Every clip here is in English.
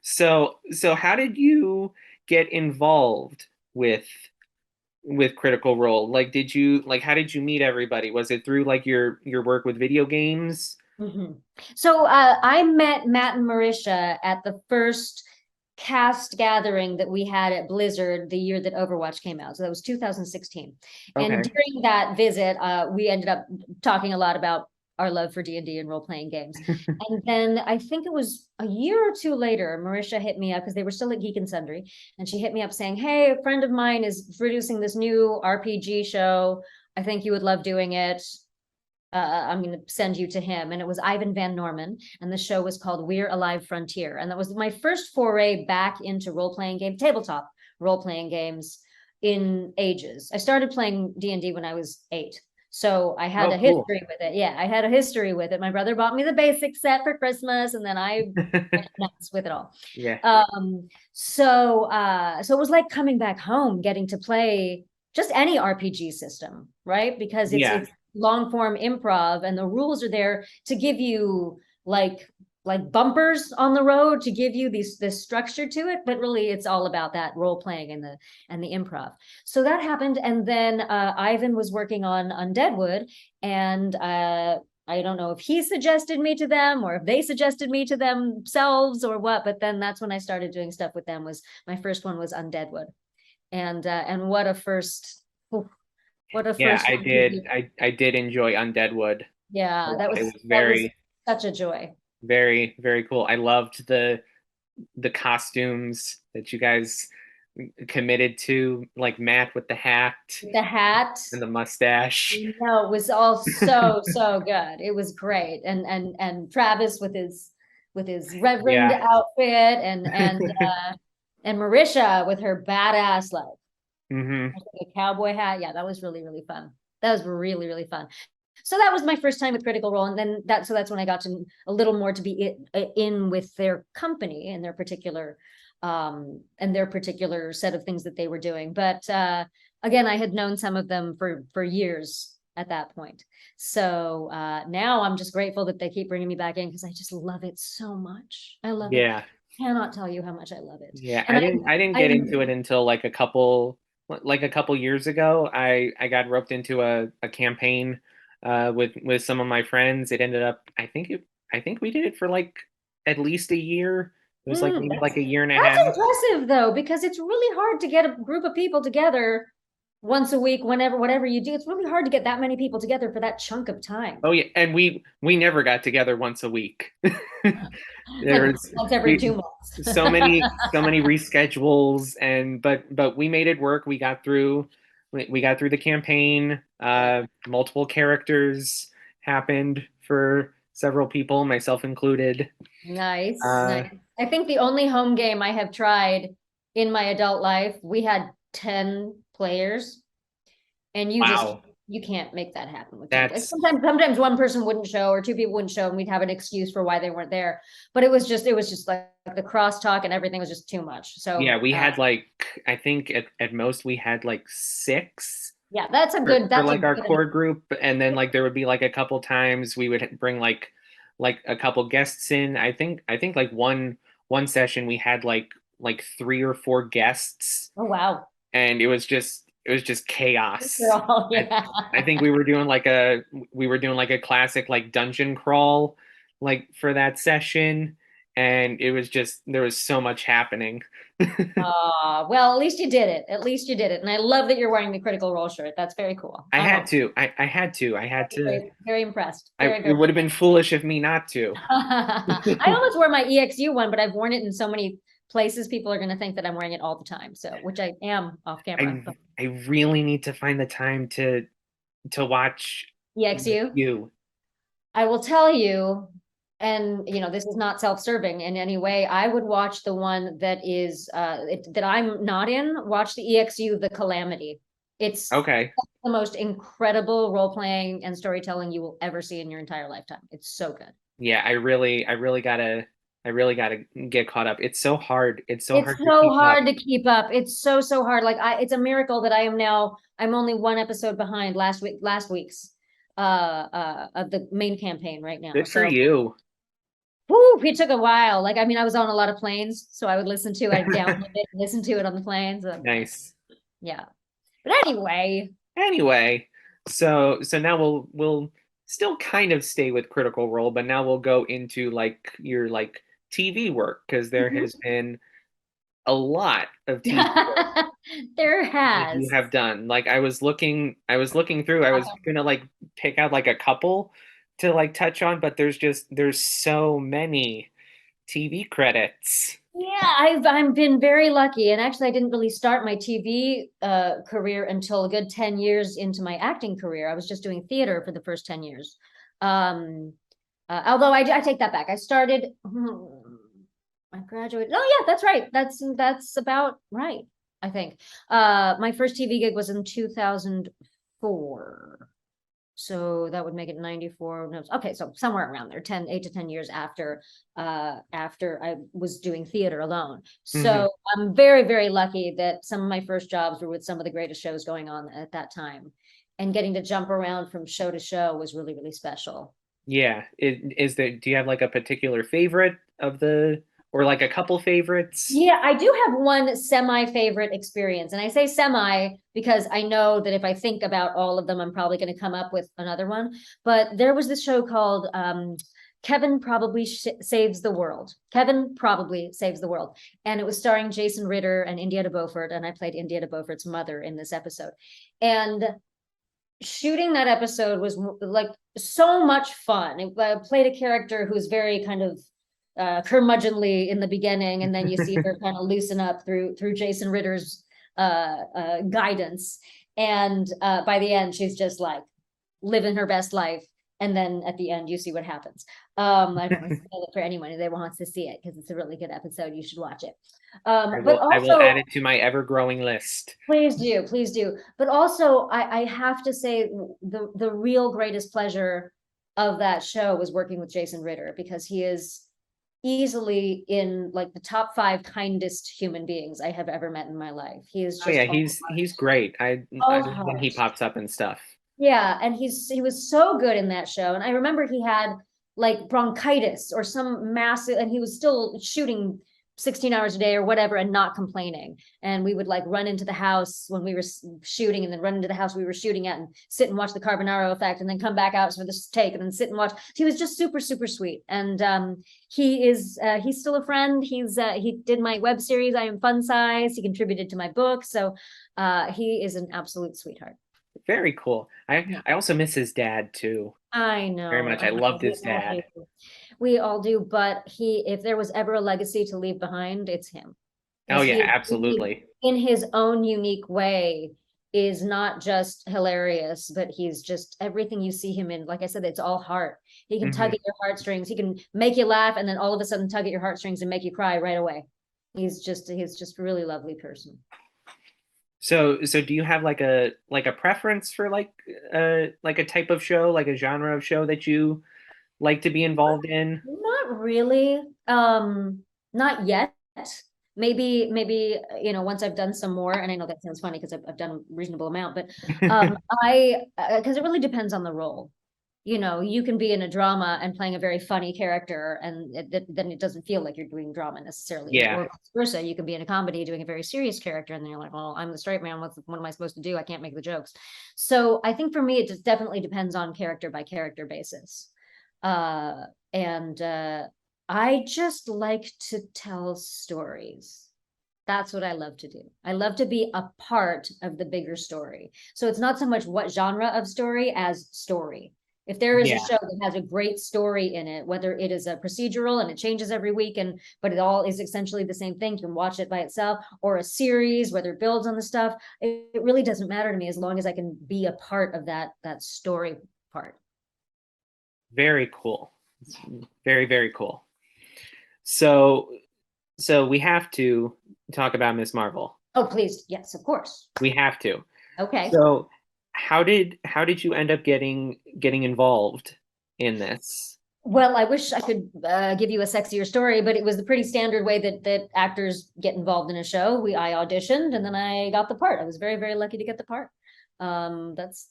So how did you get involved with Critical Role? Like, how did you meet everybody? Was it through like your work with video games? Mhm. So I met Matt and Marisha at the first cast gathering that we had at Blizzard the year that Overwatch came out. So that was 2016. And Okay. during that visit, we ended up talking a lot about our love for D&D and role-playing games. And then I think it was a year or two later, Marisha hit me up because they were still at Geek and Sundry. And she hit me up saying, hey, a friend of mine is producing this new RPG show. I think you would love doing it. I'm going to send you to him. And it was Ivan Van Norman. And the show was called We're Alive Frontier. And that was my first foray back into role-playing game, tabletop role-playing games in ages. I started playing D&D when I was 8. So I had Oh, a cool. history with it. Yeah, I had a history with it. My brother bought me the basic set for Christmas, and then I went nuts with it all. Yeah. So it was like coming back home, getting to play just any RPG system, right? Because it's Yeah. it's long form improv, and the rules are there to give you like bumpers on the road to give you this structure to it, but really it's all about that role playing and the improv. So that happened, and then Ivan was working on Undeadwood, and I don't know if he suggested me to them or if they suggested me to themselves or what, but then that's when I started doing stuff with them. Was my first one was Undeadwood, and what a first, what a Yeah, first I did. RPG. I did enjoy Undeadwood a Yeah, lot. It was that was very, such a joy. very, very cool. I loved the costumes that you guys committed to, like Matt with the hat The hat, and the mustache. no, it was all so good. It was great. And Travis with his reverend Yeah. outfit, and Marisha with her badass like Hmm. a cowboy hat. Yeah, that was really fun. That was really fun. So that was my first time with Critical Role, and then that's when I got to a little more to be in with their company and their particular set of things that they were doing. But again, I had known some of them for years at that point. So now I'm just grateful that they keep bringing me back in because I just love it so much. I love it. Yeah. Cannot tell you how much I love it. Yeah. And I didn't I get into it until like a couple years ago. I got roped into a campaign with some of my friends. It ended up I think we did it for like at least a year. It was like maybe like a year and a That's half. impressive though, because it's really hard to get a group of people together once a week, whenever, whatever you do. It's really hard to get that many people together for that chunk of time. Oh yeah, and we never got together once a week. There Like was once every we 2 months. so many reschedules, and but we made it work. We got through the campaign. Multiple characters happened for several people, myself included. Nice, Uh, nice. I think the only home game I have tried in my adult life, we had 10 players, and wow, you can't make that happen with 10 players. that's Sometimes one person wouldn't show or two people wouldn't show, and we'd have an excuse for why they weren't there. But it was just like the crosstalk and everything was just too much. yeah. So We had like I think at most we had like six yeah, for that's a like our good enough. core group, and then like there would be like a couple times we would bring like a couple guests in. I think like one session we had like three or four guests, Oh wow. and it was just They're chaos. all I yeah. I think we were doing like a classic like dungeon crawl like for that session, and it was just there was so much happening. Well, at least you did it. At least you did it. And I love that you're wearing the Critical Role shirt. That's very cool. I had to. I had to. I had to. Very impressed. It would have been foolish of me not to. I almost wore my EXU one, but I've worn it in so many places. People are going to think that I'm wearing it all the time. So, which I am off camera. I But I really need to find the time to watch EXU, you. I will tell you, and this is not self-serving in any way. I would watch the one that I'm not in. Watch the EXU, The Calamity. It's Okay. the most incredible role playing and storytelling you will ever see in your entire lifetime. It's so good. Yeah, I really gotta get caught up. It's so hard. It's so It's hard to so keep up. hard to keep up. It's so hard. It's a miracle that I'm only one episode behind last week's of the main campaign right now. Good for So you. Whew, it took a while. Like, I mean, I was on a lot of planes, so I would I'd download it, and listen to it on the planes. Nice. Yeah. But anyway. Anyway, so now we'll still kind of stay with Critical Role, but now we'll go into like your like TV work because there Mhm. has been a lot of TV work There that you has. have done. Like I was looking through, I was gonna like pick out like a couple to like touch on, but there's so many TV credits. Yeah, I've been very lucky, and actually, I didn't really start my TV career until a good 10 years into my acting career. I was just doing theater for the first 10 years. Um, although I take that back. I started. I graduated. Oh yeah, that's right. That's about right. I think. My first TV gig was in 2004. So that would make it 94. No, okay, so somewhere around there, 8 to 10 years after I was doing theater alone. Mhm. So I'm very, very lucky that some of my first jobs were with some of the greatest shows going on at that time. And getting to jump around from show to show was really, really special. Yeah. Is there, do you have like a particular favorite of the, or like a couple favorites? Yeah, I do have one semi-favorite experience. And I say semi because I know that if I think about all of them, I'm probably going to come up with another one. But there was this show called Kevin Probably Saves the World. Kevin Probably Saves the World. And it was starring Jason Ritter and Indiana Beaufort. And I played Indiana Beaufort's mother in this episode. And shooting that episode was like so much fun. I played a character who's very kind of curmudgeonly in the beginning, and then you see her kind of loosen up through Jason Ritter's guidance. And by the end, she's just like living her best life. And then at the end, you see what happens. I don't want to spoil it for anyone that wants to see it because it's a really good episode. You should watch it. But I will also, add it to my ever-growing list. please do, please do. But also, I have to say the real greatest pleasure of that show was working with Jason Ritter because he is easily in like the top 5 kindest human beings I have ever met in my life. He is Oh just yeah, all he's great. I all love when he heart. pops up and stuff. Yeah, and he was so good in that show. And I remember he had like bronchitis or some massive, and he was still shooting 16 hours a day or whatever and not complaining. And we would like run into the house when we were shooting and then run into the house we were shooting at and sit and watch the Carbonaro Effect and then come back out for this take and then sit and watch. He was just super, super sweet. And he's still a friend. He did my web series, I Am Fun Size. He contributed to my book. So he is an absolute sweetheart. Very cool. Yeah. I also miss his dad too. I Very know, much. I I know, loved we his all dad. do. We all do, but if there was ever a legacy to leave behind, it's him. Oh Because yeah, he really, absolutely. in his own unique way, is not just hilarious, but he's just everything you see him in. Like I said, it's all heart. He can tug Hmm. at your heartstrings. He can make you laugh and then all of a sudden tug at your heartstrings and make you cry right away. He's just a really lovely person. So do you have like a preference for like a type of show, like a genre of show that you like to be involved in? Not really. Not yet. Maybe, once I've done some more, and I know that sounds funny because I've done a reasonable amount, but because it really depends on the role. You can be in a drama and playing a very funny character, and then it doesn't feel like you're doing drama necessarily, Yeah, or vice versa. You can be in a comedy doing a very serious character, and then you're like, well, I'm the straight man. What am I supposed to do? I can't make the jokes. So I think for me, it just definitely depends on character by character basis. And I just like to tell stories. That's what I love to do. I love to be a part of the bigger story. So it's not so much what genre of story as story. If there is a yeah. show that has a great story in it, whether it is a procedural and it changes every week, but it all is essentially the same thing, you can watch it by itself, or a series, whether it builds on the stuff, it really doesn't matter to me as long as I can be a part of that story part. Very cool. It's very, very cool. So so we have to talk about Miss Marvel. Oh, please. Yes, of course. We have to. Okay. So how did you end up getting involved in this? Well, I wish I could give you a sexier story, but it was the pretty standard way that actors get involved in a show. I auditioned and then I got the part. I was very, very lucky to get the part. That's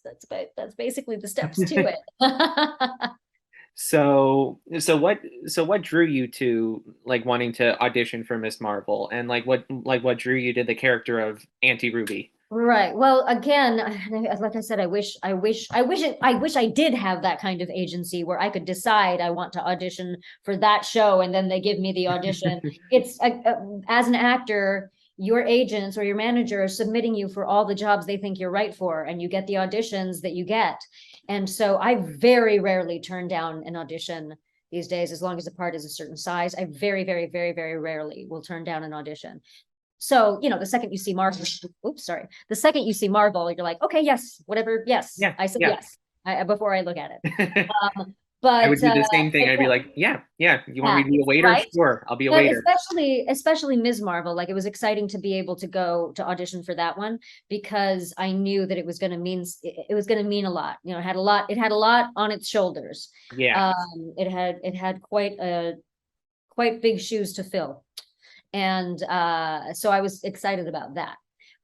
basically the steps to it. So what drew you to like wanting to audition for Miss Marvel, and what drew you to the character of Auntie Ruby? Right. Well, again, like I said, I wish I did have that kind of agency where I could decide I want to audition for that show and then they give me the audition. It's as an actor, your agents or your manager are submitting you for all the jobs they think you're right for, and you get the auditions that you get. And so I very rarely turn down an audition these days, as long as the part is a certain size. I very, very, very, very rarely will turn down an audition. So, the second you see Marvel, oops, sorry. The second you see Marvel, you're like, okay, yes, whatever. Yes, Yeah, I said yeah. yes before I look at it. Um, I would but, do the same thing. I'd be yeah, like, yeah, yeah. You want yeah, me to be a waiter? right. Sure, I'll be a But waiter. especially Ms. Marvel, like it was exciting to be able to go to audition for that one because I knew that it was going to mean a lot. It had a lot on its shoulders. Yeah. It had quite big shoes to fill. And so I was excited about that.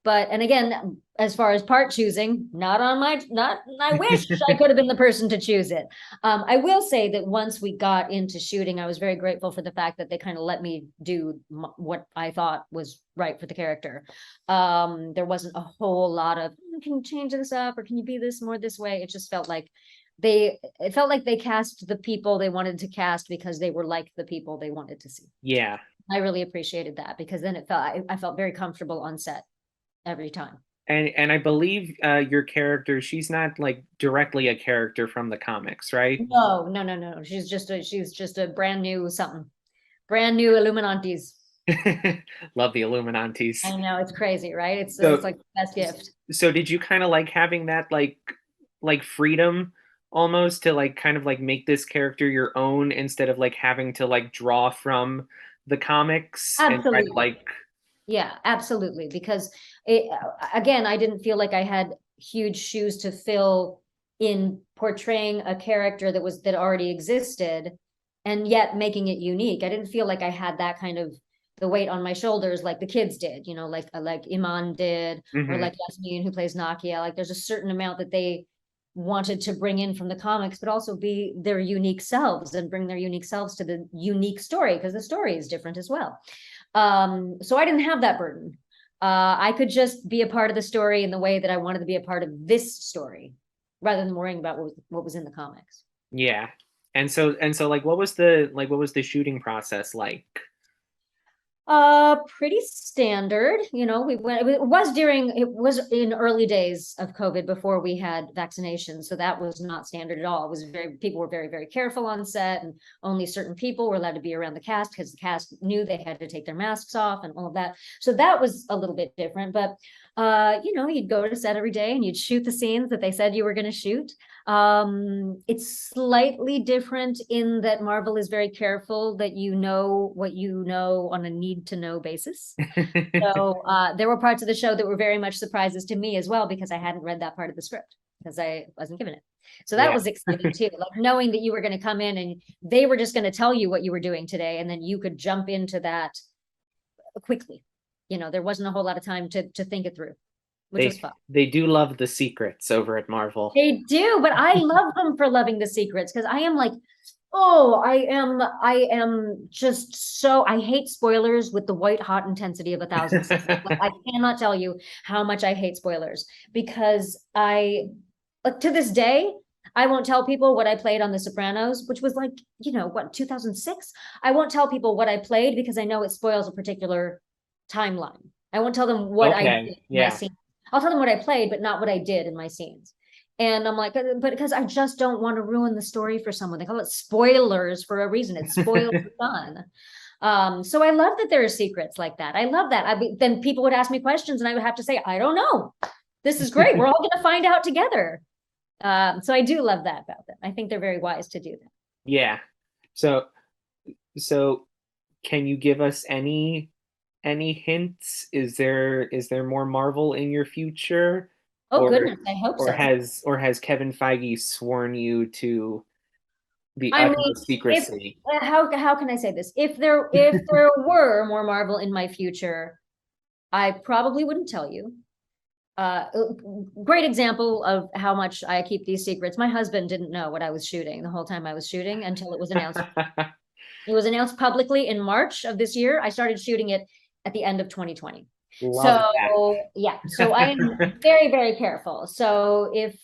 But and again, as far as part choosing, not I wish I could have been the person to choose it. I will say that once we got into shooting, I was very grateful for the fact that they kind of let me do what I thought was right for the character. There wasn't a whole lot of can you change this up or can you be this more this way? It just felt like they cast the people they wanted to cast because they were like the people they wanted to see. Yeah. I really appreciated that because then I felt very comfortable on set every time. And I believe your character, she's not like directly a character from the comics, right? No, no, no, no. She's just a brand new something. Brand new Illuminantes. Love the Illuminantes. I know it's crazy, right? It's So like the best gift. so did you kind of like having that like freedom almost to like kind of like make this character your own instead of like having to like draw from the comics and try to Absolutely. like Yeah, absolutely. Because it, again, I didn't feel like I had huge shoes to fill in portraying a character that already existed and yet making it unique. I didn't feel like I had that kind of the weight on my shoulders like the kids did, like Iman did, or Mhm. like Yasmin who plays Nakia. Like there's a certain amount that they wanted to bring in from the comics, but also be their unique selves and bring their unique selves to the unique story because the story is different as well. So I didn't have that burden. I could just be a part of the story in the way that I wanted to be a part of this story, rather than worrying about what was in the comics. Yeah. And so like what was the shooting process like? Pretty standard. It was in early days of COVID before we had vaccinations. So that was not standard at all. People were very, very careful on set, and only certain people were allowed to be around the cast because the cast knew they had to take their masks off and all of that. So that was a little bit different, but you'd go to set every day and you'd shoot the scenes that they said you were going to shoot. It's slightly different in that Marvel is very careful that you know what you know on a need to know basis. So there were parts of the show that were very much surprises to me as well because I hadn't read that part of the script because I wasn't given it. So that Yeah. was exciting too, like knowing that you were going to come in and they were just going to tell you what you were doing today, and then you could jump into that quickly. There wasn't a whole lot of time to think it through, which was They fun. they do love the secrets over at Marvel. They do, but I love them for loving the secrets because I am like, oh, I am just so I hate spoilers with the white hot intensity of 1,000 Like, I cannot tell you how much I hate spoilers because to this day, I won't tell people what I played on The Sopranos, which was like, 2006. I won't tell people what I played because I know it spoils a particular timeline. I won't tell them what I Okay. did in my Yeah. scene. I'll tell them what I played, but not what I did in my scenes. And I'm like, but because I just don't want to ruin the story for someone. They call it spoilers for a reason. It spoils the fun. So I love that there are secrets like that. I love that. Then people would ask me questions and I would have to say, I don't know. This is great. We're all going to find out together. So I do love that about them. I think they're very wise to do that. Yeah. So so can you give us any hints? Is there more Marvel in your future? Oh Or goodness, I hope or so. has Kevin Feige sworn you to the I mean, utmost if secrecy? how can I say this? If there were more Marvel in my future, I probably wouldn't tell you. great example of how much I keep these secrets. My husband didn't know what I was shooting the whole time I was shooting until it was announced. It was announced publicly in March of this year. I started shooting it at the end of 2020. Love So yeah, so I am very, very careful. So if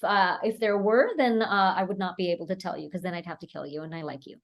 there were, then I would not be able to tell you, because then I'd have to kill you, and I like you.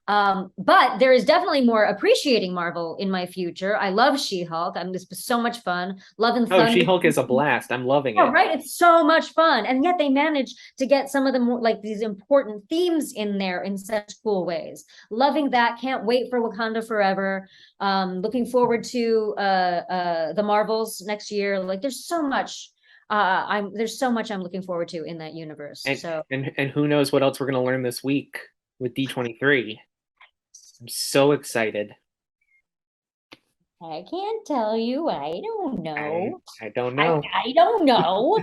But there is definitely more appreciating Marvel in my future. I love She-Hulk. This was so much fun. Love and Oh, Thunder. She-Hulk is a blast. I'm loving Oh, it. right. It's so much fun. And yet they manage to get some of the more like these important themes in there in such cool ways. Loving that. Can't wait for Wakanda Forever. Looking forward to the Marvels next year. Like there's so much there's so much I'm looking forward to in that universe. And So and who knows what else we're gonna learn this week with D23. I'm so excited. I can't tell you. I don't know. I don't know. I don't know.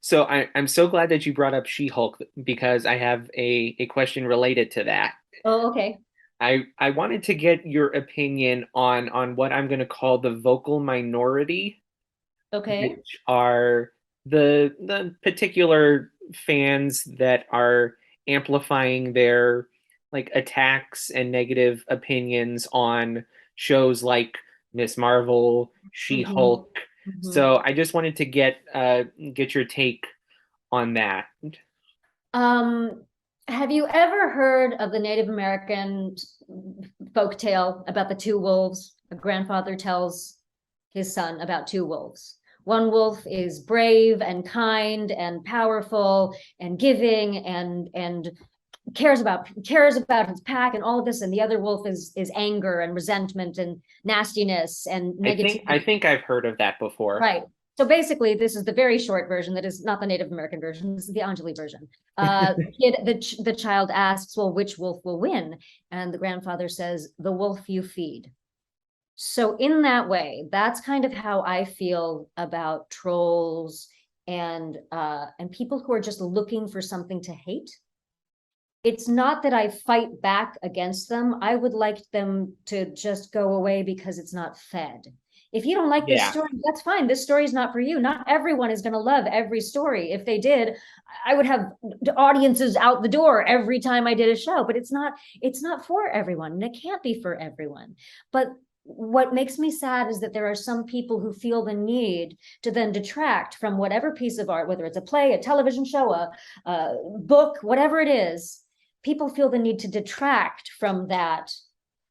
So I'm so glad that you brought up She-Hulk because I have a question related to that. Oh, okay. I wanted to get your opinion on what I'm gonna call the vocal minority, Okay. which are the particular fans that are amplifying their like attacks and negative opinions on shows like Miss Marvel, Mhm. She-Hulk. Mhm. So I just wanted to get your take on that. Um, have you ever heard of the Native American folk tale about the two wolves? A grandfather tells his son about two wolves. One wolf is brave and kind and powerful and giving and cares about his pack and all of this, and the other wolf is anger and resentment and nastiness and I negativity. think I've heard of that before. Right. So basically, this is the very short version that is not the Native American version. This is the Anjali version. The child asks, well, which wolf will win? And the grandfather says, the wolf you feed. So in that way, that's kind of how I feel about trolls and people who are just looking for something to hate. It's not that I fight back against them. I would like them to just go away because it's not fed. If you don't like this Yeah. story, that's fine. This story is not for you. Not everyone is going to love every story. If they did, I would have audiences out the door every time I did a show, but it's not for everyone, and it can't be for everyone. But what makes me sad is that there are some people who feel the need to then detract from whatever piece of art, whether it's a play, a television show, a book, whatever it is. People feel the need to detract from that,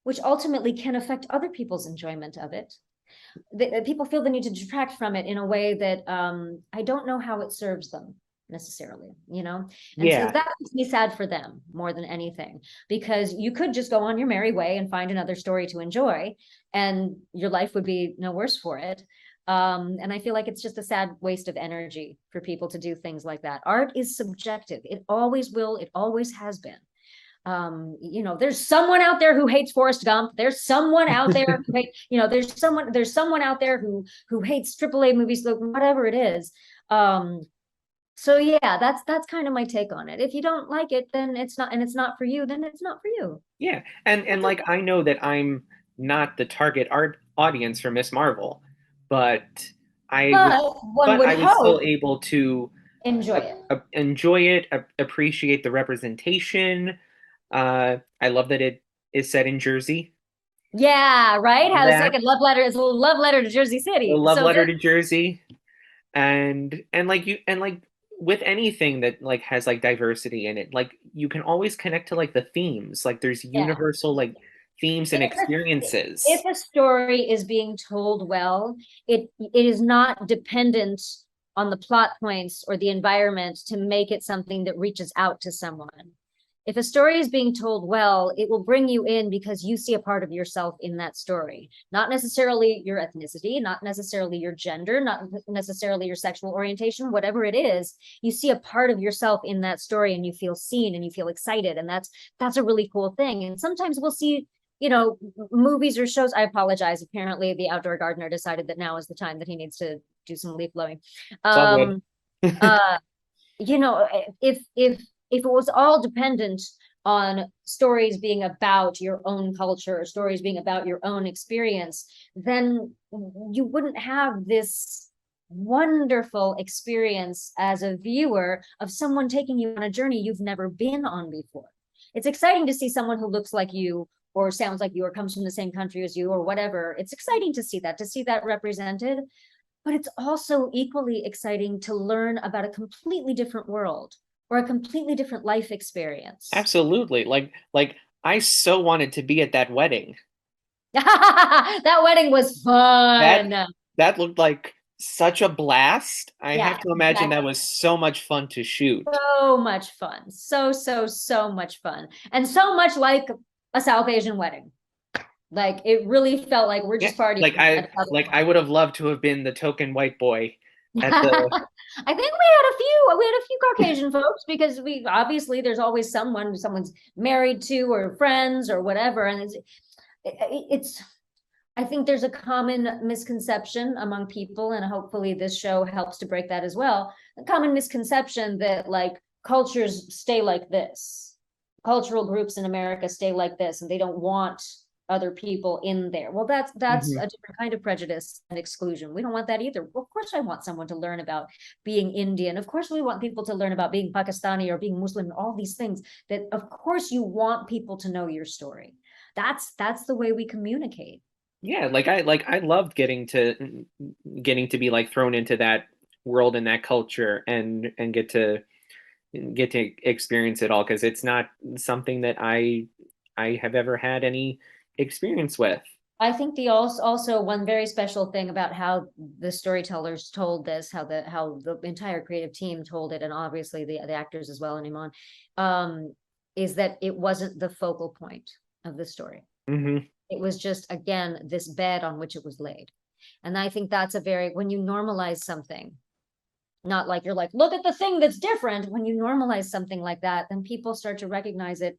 which ultimately can affect other people's enjoyment of it. People feel the need to detract from it in a way that I don't know how it serves them necessarily, you know? And so Yeah. that makes me sad for them more than anything, because you could just go on your merry way and find another story to enjoy, and your life would be no worse for it. And I feel like it's just a sad waste of energy for people to do things like that. Art is subjective. It always will. It always has been. There's someone out there who hates Forrest Gump. There's someone out there who there's someone out there who hates AAA movies, whatever it is. So yeah, that's kind of my take on it. If you don't like it, then it's not, and it's not for you, then it's not for you. Yeah. And That's like okay. I know that I'm not the target art audience for Miss Marvel, but I was But one but would I was still hope able to enjoy it. enjoy it, appreciate the representation. I love that it is set in Jersey. Yeah, right. How the That second love letter is a love letter to Jersey a City. love So letter good. to Jersey, and like you and like with anything that like has like diversity in it, like you can always connect to like the themes. Like there's Yeah. universal like themes and If experiences. a story is being told well, it is not dependent on the plot points or the environment to make it something that reaches out to someone. If a story is being told well, it will bring you in because you see a part of yourself in that story. Not necessarily your ethnicity, not necessarily your gender, not necessarily your sexual orientation, whatever it is, you see a part of yourself in that story and you feel seen and you feel excited. And that's a really cool thing. And sometimes we'll see movies or shows. I apologize. Apparently, the outdoor gardener decided that now is the time that he needs to do some leaf blowing. It's all good. Um, uh, if it was all dependent on stories being about your own culture, or stories being about your own experience, then you wouldn't have wonderful experience as a viewer of someone taking you on a journey you've never been on before. It's exciting to see someone who looks like you or sounds like you or comes from the same country as you or whatever. It's exciting to see that represented, but it's also equally exciting to learn about a completely different world or a completely different life experience. Absolutely. Like I so wanted to be at that wedding. That wedding was That fun. that looked like such a blast. I Yeah, have to imagine that was so much fun to shoot. so much fun. So much fun. And so much like a South Asian wedding. Like it really felt like we're Yeah, just partying at a South I would have loved to have been the token white boy at the I think we had a few Caucasian folks because we obviously there's always someone's married to or friends or whatever. And it's I think there's a common misconception among people, and hopefully this show helps to break that as well. A common misconception that like cultures stay like this, cultural groups in America stay like this, and they don't want other people in there. Well, that's Mhm. a different kind of prejudice and exclusion. We don't want that either. Of course, I want someone to learn about being Indian. Of course, we want people to learn about being Pakistani or being Muslim, all these things that, of course, you want people to know your story. That's the way we communicate. Yeah, I loved getting to be like thrown into that world and that culture and get to experience it all because it's not something that I have ever had any experience with. I think the also one very special thing about how the storytellers told this, how the entire creative team told it, and obviously the actors as well and Iman, is that it wasn't the focal point of the story. Hmm. It was just again this bed on which it was laid, and I think that's a very when you normalize something, not like you're like look at the thing that's different. When you normalize something like that, then people start to recognize it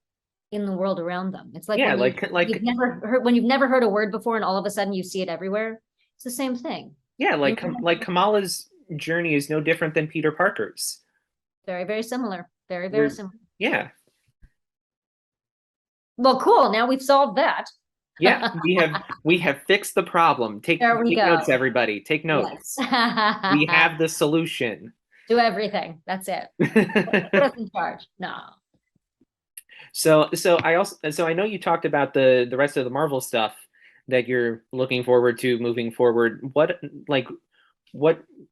in the world around them. It's like Yeah, when you've never heard a word before and all of a sudden you see it everywhere. It's the same thing. yeah, You like Kamala's journey is no different than Peter Parker's. very, very similar. Very, very We're similar. yeah, Well, cool. Now we've solved that. yeah, we have fixed the problem. There we Take notes, go. everybody. Take Yes. notes. We have the solution. Do everything. That's it. Put us in charge. No. So I know you talked about the rest of the Marvel stuff that you're looking forward to moving forward. What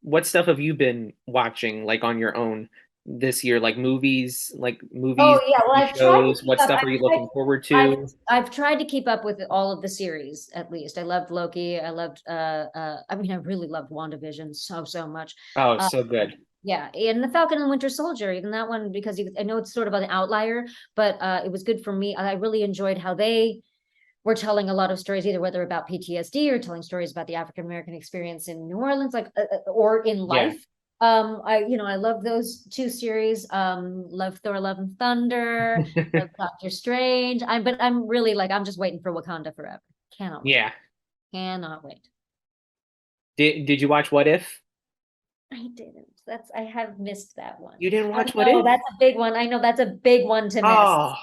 what stuff have you been watching like on your own this year? Like Oh movies, yeah, well TV I've tried to shows. keep What up. stuff are you looking forward I've to? I've tried to keep up with all of the series at least. I loved Loki. I loved I mean I really loved WandaVision so much. Oh, Uh so good. yeah, and the Falcon and Winter Soldier, even that one because I know it's sort of an outlier, but it was good for me. I really enjoyed how they were telling a lot of stories, either whether about PTSD or telling stories about the African American experience in New Orleans, like or in Yeah. life. I love those two series. Love Thor: Love and Thunder. Love Doctor Strange. I'm really like I'm just waiting for Wakanda Forever. Cannot wait. Yeah. Cannot wait. Did you watch What If? I didn't. I have missed that one. You didn't I watch What know If? that's a big one. I know that's a big one to miss. Oh,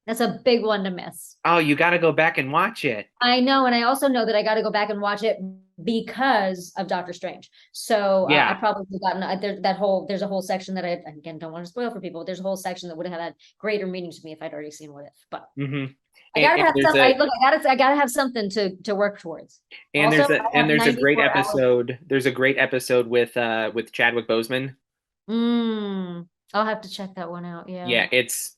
That's a big one to miss. oh, you got to go back and watch it. I know, and I also know that I got to go back and watch it because of Doctor Strange. So I Yeah. probably gotten there's a whole section that I again don't want to spoil for people. But there's a whole section that would have had greater meaning to me if I'd already seen What If. But Hmm. I gotta And have there's some. a I gotta have something to work towards. Also, I and have there's a great 94 hours. episode. There's a great episode with Chadwick Boseman. I'll have to check that one out. Yeah. Yeah, it's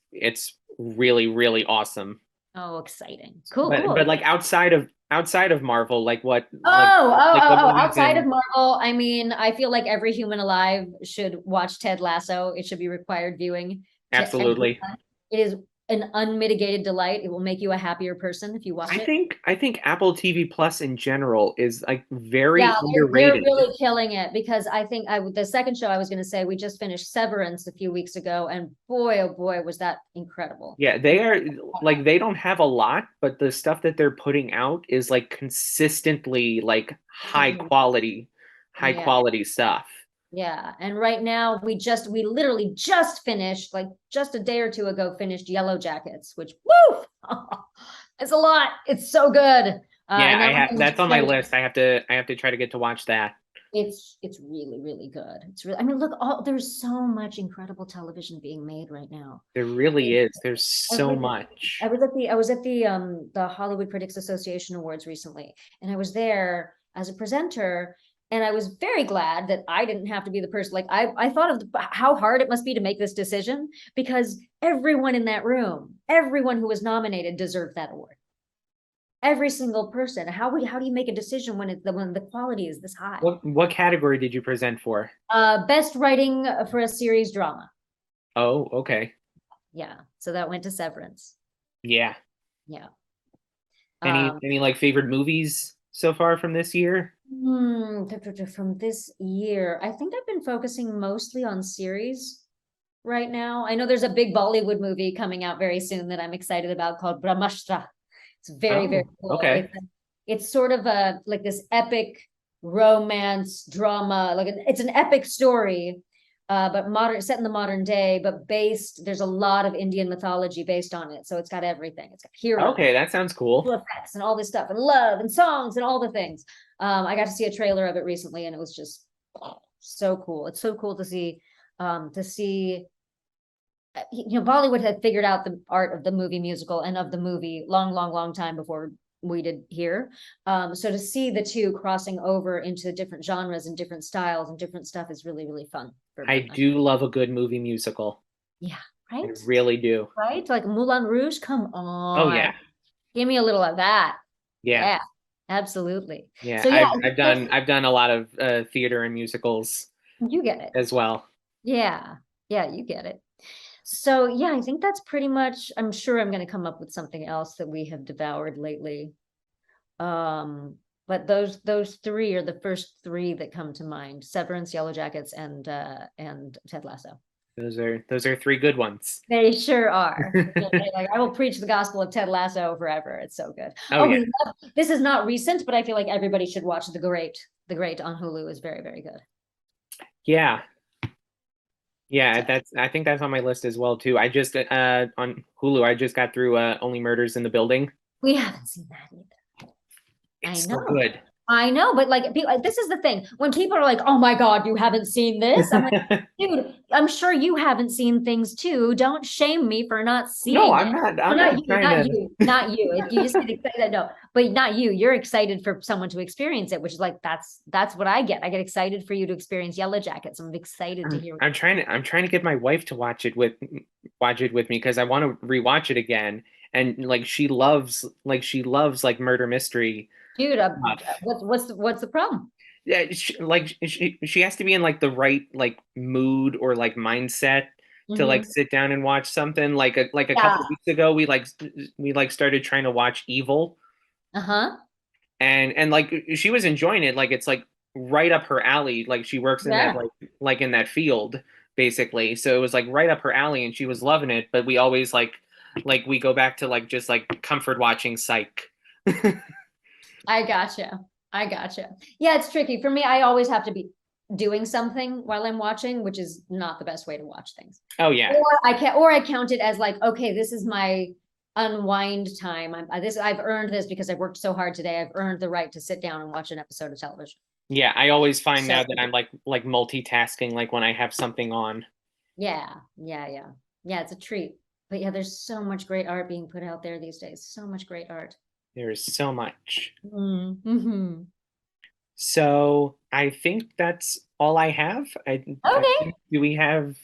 really awesome. Oh, exciting. Cool, But cool. like outside of Marvel, Oh, movies outside of and Marvel, I mean, I feel like every human alive should watch Ted Lasso. It should be required viewing to absolutely. everyone. It is an unmitigated delight. It will make you a happier person if you watch it. I think Apple TV Plus in general is like Yeah, very they're underrated. really killing it because I think the second show I was going to say we just finished Severance a few weeks ago, and boy, oh boy, was that incredible. Yeah, they are like they don't have a lot, but the stuff that they're putting out is like consistently like high Yeah. quality stuff. Yeah, and right now we literally just finished, like just a day or two ago, finished Yellow Jackets, which woo, it's a lot. It's so good. Yeah, And I that have one that's on my finished. list. I have to try to get to watch that. It's really, really good. It's really, I mean, look, there's so much incredible television being made right now. There really is. There's so Everything. much. I was at the Hollywood Critics Association Awards recently, and I was there as a presenter, and I was very glad that I didn't have to be the person. Like I thought of how hard it must be to make this decision, because everyone in that room, everyone who was nominated deserved that award. Every single person. How do you make a decision when the quality is this high? What category did you present for? Best writing for a series drama. Oh, okay. Yeah, so that went to Severance. Yeah. Yeah. Any like favorite movies so far from this year? From this year, I think I've been focusing mostly on series right now. I know there's a big Bollywood movie coming out very soon that I'm excited about called Brahmastra. It's very, very Oh, cool. okay. It's sort of a like this epic romance drama. It's an epic story, but modern, set in the modern day, but there's a lot of Indian mythology based on it. So it's got everything. It's got heroes, Okay, that sounds cool. effects, and all this stuff, and love and songs and all the things. I got to see a trailer of it recently, and it was just so cool. It's so cool to see Bollywood had figured out the art of the movie musical and of the movie long, long, long time before we did here. So to see the two crossing over into different genres and different styles and different stuff is really, really fun for I me. do love a good movie musical. Yeah, I right? really do. Right? Like Moulin Rouge, come Oh on. yeah. Give me a little of that. Yeah. Yeah, absolutely. Yeah. So yeah, I've done a lot of theater and musicals you get it. as well. Yeah. Yeah, you get it. So yeah, I think that's pretty much, I'm sure I'm going to come up with something else that we have devoured lately. But those three are the first three that come to mind: Severance, Yellow Jackets, and Ted Lasso. Those are three good ones. They sure are. Like, I will preach the gospel of Ted Lasso forever. It's so good. Oh Oh, yeah. this is not recent, but I feel like everybody should watch The Great. The Great on Hulu is very, very good. Yeah. Yeah, So that's I think that's on my list as well too. I just on Hulu, I just got through Only Murders in the Building. we haven't seen that either. I It's so know. good. I know, but like, this is the thing. When people are like, "Oh my God, you haven't seen this," I'm like, "Dude, I'm sure you haven't seen things too. Don't shame me for not No, seeing it." I'm Well, not not you, trying not to. you, not you. You just get excited. No, but not you. You're excited for someone to experience it, which is like that's what I get. I get excited for you to experience Yellow Jackets. I'm excited to hear. I'm trying to get my wife to watch it with me because I want to rewatch it again. And like she loves like murder mystery Dude, stuff. what's the problem? Yeah, she has to be in like the right like mood or like mindset to like Hmm. sit down and watch something. Like a Yeah. couple of weeks ago, we like started trying to watch Evil, Uh-huh. and like she was enjoying it. Like it's like right up her alley. Like she works in that Yeah. like in that field basically. So it was like right up her alley, and she was loving it. But we always like we go back to like just like comfort watching Psych. I gotcha. I gotcha. Yeah, it's tricky. For me, I always have to be doing something while I'm watching, which is not the best way to watch things. Oh yeah. Or I count it as like, okay, this is my unwind time. I've earned this because I've worked so hard today. I've earned the right to sit down and watch an episode of television. Yeah, I always find So now that I'm like multitasking like when I have something on. yeah, yeah, yeah. Yeah, it's a treat. But yeah, there's so much great art being put out there these days. So much great art. There is so much. Mm-hmm. So I think that's all I have. I Okay. think do we have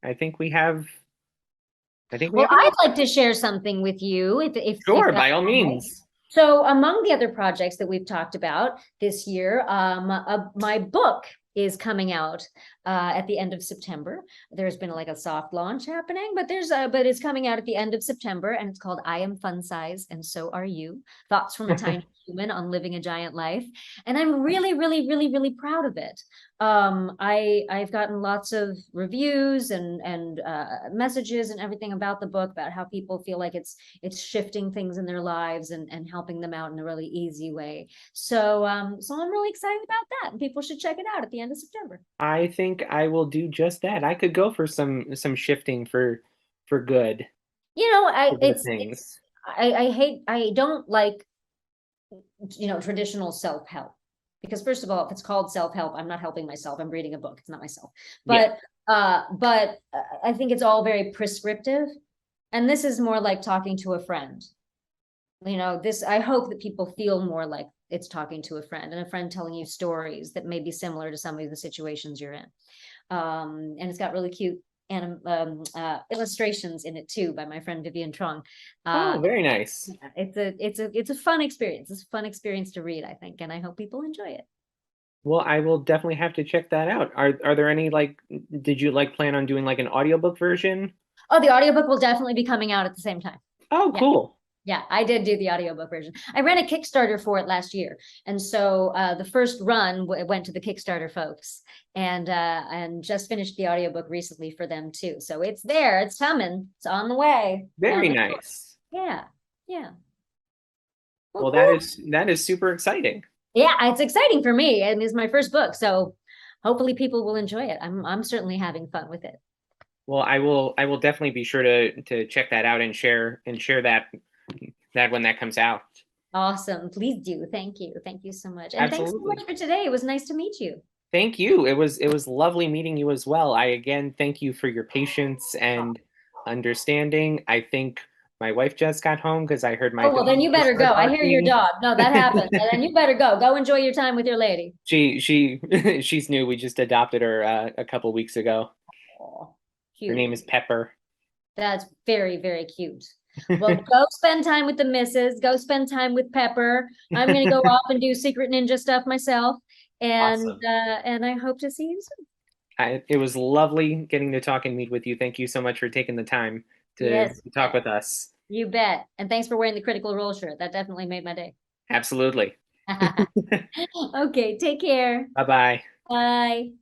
I think we Well, have I'd enough. like to share something with you if Sure, that's by all all right. means. So among the other projects that we've talked about this year, my book is coming out at the end of September. There's been like a soft launch happening, but but it's coming out at the end of September, and it's called "I Am Fun Size and So Are You: Thoughts from a Tiny Human on Living a Giant Life." And I'm really, really, really, really proud of it. I've gotten lots of reviews and messages and everything about the book, about how people feel like it's shifting things in their lives and helping them out in a really easy way. So I'm really excited about that, and people should check it out at the end of September. I think I will do just that. I could go for some shifting for good You know, for good things. I don't like traditional self-help. because first of all, if it's called self-help, I'm not helping myself. I'm reading a book. It's not myself. Yeah. But I think it's all very prescriptive. And this is more like talking to a friend. I hope that people feel more like it's talking to a friend, and a friend telling you stories that may be similar to some of the situations you're in. And it's got really cute illustrations in it too by my friend Vivian Trong. Oh, very nice. It's a fun experience. It's a fun experience to read, I think, and I hope people enjoy it. Well, I will definitely have to check that out. Are there any like did you like plan on doing like an audiobook version? Oh, the audiobook will definitely be coming out at the same time. Oh, Yeah. cool. Yeah, I did do the audiobook version. I ran a Kickstarter for it last year. And so the first run went to the Kickstarter folks, and just finished the audiobook recently for them too. So it's there, it's coming, it's on the way down Very the road. nice. Yeah, yeah. Well, Well, cool. that is super exciting. Yeah, it's exciting for me, and it's my first book, so hopefully people will enjoy it. I'm certainly having fun with it. Well, I will definitely be sure to check that out and share that when that comes out. Awesome. Please do. Thank you. Thank you so much. And thanks so much Absolutely. for today. It was nice to meet you. Thank you. It was lovely meeting you as well. I again thank you for your patience and understanding. I think my wife just got home because I heard my Oh, well, then dog you just better go. start I hear your barking. dog. No, that happened. And then you better go. Go enjoy your time with your lady. She she's new. We just adopted her a couple weeks ago. Oh, Her cute. name is Pepper. That's very, very cute. Well, go spend time with the missus. Go spend time with Pepper. I'm gonna go off and do Secret Ninja stuff myself. Awesome. And I hope to see you soon. It was lovely getting to talk and meet with you. Thank you so much for taking the time Yes, to talk with us. you bet. And thanks for wearing the Critical Role shirt. That definitely made my day. Absolutely. Okay, take care. Bye bye. Bye.